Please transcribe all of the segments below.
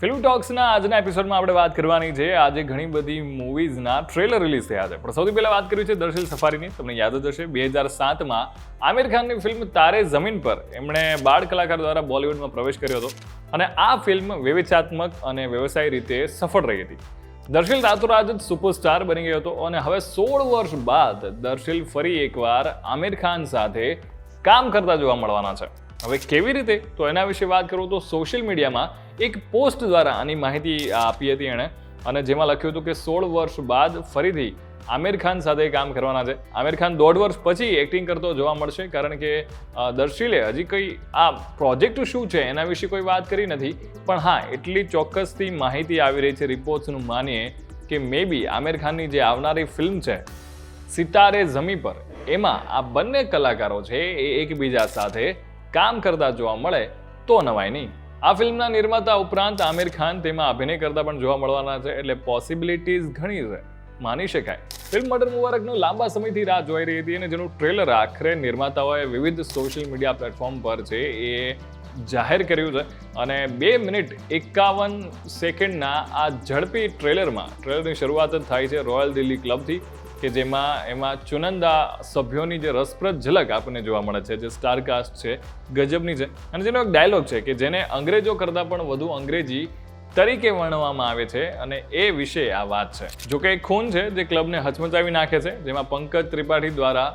Film ટોક્સના આજના એપિસોડમાં આપણે વાત કરવાની છે. આજે ઘણી બધી મૂવીઝના ટ્રેલર રિલીઝ થયા છે, પણ સૌથી પહેલા વાત કરવી છે દર્શિલ સફારીની. તમને યાદ જ હશે 2007માં આમિર ખાનની ફિલ્મ તારે ઝમીન પર એમણે બાળ કલાકાર દ્વારા બોલિવૂડમાં પ્રવેશ કર્યો હતો અને આ ફિલ્મ વિવેચનાત્મક અને વ્યવસાયિક રીતે સફળ રહી હતી. દર્શિલ રાતોરાત જ સુપરસ્ટાર બની ગયો હતો અને હવે 16 વર્ષ બાદ દર્શિલ ફરી એકવાર આમિર ખાન સાથે કામ કરતા જોવા મળવાના છે. હવે કેવી રીતે, તો એના વિશે વાત કરું તો સોશિયલ મીડિયામાં એક પોસ્ટ દ્વારા આની માહિતી આપી હતી એણે, અને જેમાં લખ્યું હતું કે 16 વર્ષ બાદ ફરીથી આમિર ખાન સાથે કામ કરવાના છે. આમિર ખાન 1.5 વર્ષ પછી એક્ટિંગ કરતો જોવા મળશે, કારણ કે દર્શિલે હજી કંઈ આ પ્રોજેક્ટ શું છે એના વિશે કોઈ વાત કરી નથી. પણ હા, એટલી ચોક્કસથી માહિતી આવી રહી છે રિપોર્ટ્સનું માનીએ કે મે બી આમિર ખાનની જે આવનારી ફિલ્મ છે સિતારે ઝમી પર, એમાં આ બંને કલાકારો છે એ એકબીજા સાથે કામ કરતા જોવા મળે તો નવાય નહીં. આ ફિલ્મના નિર્માતા ઉપરાંત આમિર ખાન તેમાં અભિનય કરતા પણ જોવા મળવાના છે, એટલે પોસિબિલિટીઝ ઘણી છે, માની શકાય. ફિલ્મ મર્ડર મુબારકનો લાંબા સમયથી રાહ જોઈ રહી હતી અને જેનું ટ્રેલર આખરે નિર્માતાઓએ વિવિધ સોશિયલ મીડિયા પ્લેટફોર્મ પર છે એ જાહેર કર્યું છે. અને 2 મિનિટ 51 સેકન્ડના આ ઝડપી ટ્રેલરની શરૂઆત જ થાય છે રોયલ દિલ્હી ક્લબથી, કે એમાં ચુનંદા સભ્યોની જે રસપ્રદ ઝલક આપણને જોવા મળે છે, જે સ્ટારકાસ્ટ છે ગજબની છે. અને જેનો એક ડાયલોગ છે કે જેને અંગ્રેજો કરતાં પણ વધુ અંગ્રેજી તરીકે વર્ણવવામાં આવે છે, અને એ વિશે આ વાત છે. જોકે એક ખૂન છે જે ક્લબને હચમચાવી નાખે છે, જેમાં પંકજ ત્રિપાઠી દ્વારા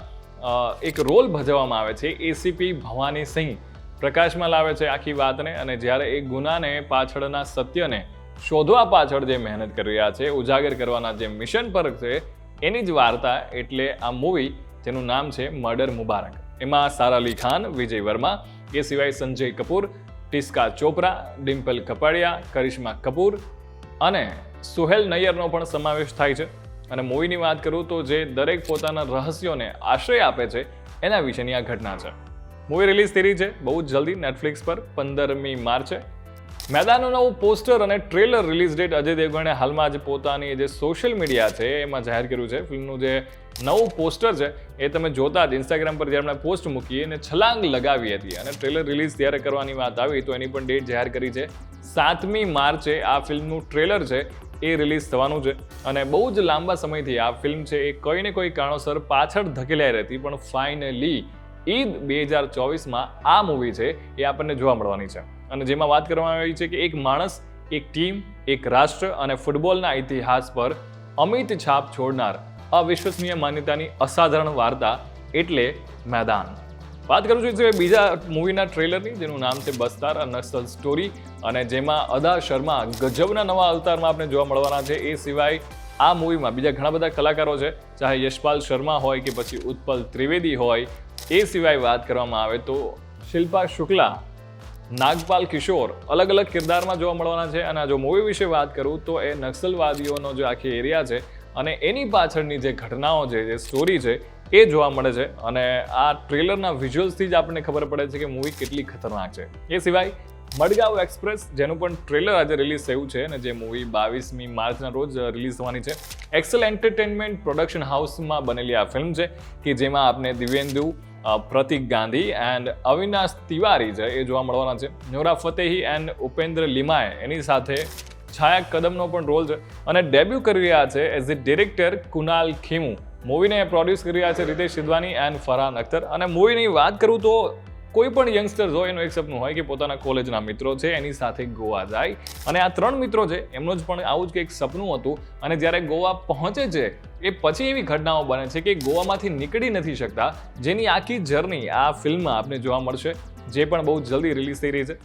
એક રોલ ભજવવામાં આવે છે. એસીપી ભવાની સિંહ પ્રકાશમાં લાવે છે આખી વાતને, અને જ્યારે એ ગુનાને પાછળના સત્યને શોધવા પાછળ જે મહેનત કરી રહ્યા છે, ઉજાગર કરવાના જે મિશન પર છે, એની જ વાર્તા એટલે આ મૂવી, જેનું નામ છે મર્ડર મુબારક. એમાં સારા અલી ખાન, વિજય વર્મા, એ સિવાય સંજય કપૂર, ટિસ્કા ચોપરા, ડિમ્પલ કપાડિયા, કરિશ્મા કપૂર અને સુહેલ નૈયરનો પણ સમાવેશ થાય છે. અને મૂવીની વાત કરું તો જે દરેક પોતાના રહસ્યોને આશ્રય આપે છે એના વિશેની આ ઘટના છે. મૂવી રિલીઝ થઈ રહી છે બહુ જ જલ્દી નેટફ્લિક્સ પર 15મી માર્ચે. મેદાનનું નવું પોસ્ટર અને ટ્રેલર રિલીઝ ડેટ અજય દેવગણે હાલમાં જ પોતાની જે સોશિયલ મીડિયા છે એમાં જાહેર કર્યું છે. ફિલ્મનું જે નવું પોસ્ટર છે એ તમે જોતા જ ઇન્સ્ટાગ્રામ પર જ્યારે પોસ્ટ મૂકી અને છલાંગ લગાવી હતી, અને ટ્રેલર રિલીઝ ત્યારે કરવાની વાત આવી તો એની પણ ડેટ જાહેર કરી છે. 7મી માર્ચે આ ફિલ્મનું ટ્રેલર છે એ રિલીઝ થવાનું છે. અને બહુ જ લાંબા સમયથી આ ફિલ્મ છે એ કોઈ ને કોઈ કારણોસર પાછળ ધકેલાઈ રહેતી, પણ ફાઇનલી ઈદ 2024માં આ મૂવી છે એ આપણને જોવા મળવાની છે. અને જેમાં વાત કરવામાં આવી છે કે એક માણસ, એક ટીમ, એક રાષ્ટ્ર અને ફૂટબોલના ઇતિહાસ પર અમિત છાપ છોડનાર અવિશ્વસનીય માન્યતાની અસાધારણ વાર્તા એટલે મેદાન. વાત કરું છું બીજા મૂવીના ટ્રેલરની, જેનું નામ છે બસ્તાર અ નક્સલ સ્ટોરી, અને જેમાં અદા શર્મા ગજબના નવા અવતારમાં આપણે જોવા મળવાના છે. એ સિવાય આ મૂવીમાં બીજા ઘણા બધા કલાકારો છે, ચાહે યશપાલ શર્મા હોય કે પછી ઉત્પલ ત્રિવેદી હોય. એ સિવાય વાત કરવામાં આવે તો શિલ્પા શુક્લા, નાગપાલ કિશોર અલગ અલગ કિરદારમાં જોવા મળવાના છે. અને જો મૂવી વિશે વાત કરું તો એ નક્સલવાદીઓનો જે આખી એરિયા છે અને એની પાછળની જે ઘટનાઓ છે, જે સ્ટોરી છે એ જોવા મળે છે. અને આ ટ્રેલરના વિઝ્યુઅલ્સથી જ આપણને ખબર પડે છે કે મૂવી કેટલી ખતરનાક છે. એ સિવાય મડગાંવ એક્સપ્રેસ, જેનું પણ ટ્રેલર આજે રિલીઝ થયું છે, અને જે મૂવી 22મી માર્ચના રોજ રિલીઝ થવાની છે. એક્સેલ એન્ટરટેનમેન્ટ પ્રોડક્શન હાઉસમાં બનેલી આ ફિલ્મ છે કે જેમાં આપણે દિવ્યેન્દુ, પ્રતિક ગાંધી એન્ડ અવિનાશ તિવારી છે એ જોવા મળવાના છે. નોરા ફતેહી એન્ડ ઉપેન્દ્ર લીમાએ એની સાથે છાયા કદમનો પણ રોલ છે. અને ડેબ્યુ કરી રહ્યા છે as a director Kunal Khemu. મૂવીને પ્રોડ્યુસ કરી રહ્યા છે રિતેશ સિધવાની એન્ડ ફરહાન અખ્તર. અને મૂવીની વાત કરું તો કોઈ પણ યંગસ્ટર્સ હોય એનું એક સપનું હોય કે પોતાના કોલેજના મિત્રો છે એની સાથે ગોવા જાય, અને આ 3 મિત્રો છે એમનું જ પણ આવું જ કંઈક સપનું હતું. અને જ્યારે ગોવા પહોંચે છે એ પછી એવી ઘટનાઓ બને છે કે ગોવામાંથી નીકળી નથી શકતા, જેની આખી જર્ની આ ફિલ્મમાં આપને જોવા મળશે, જે પણ બહુ જલ્દી રિલીઝ થઈ રહી છે.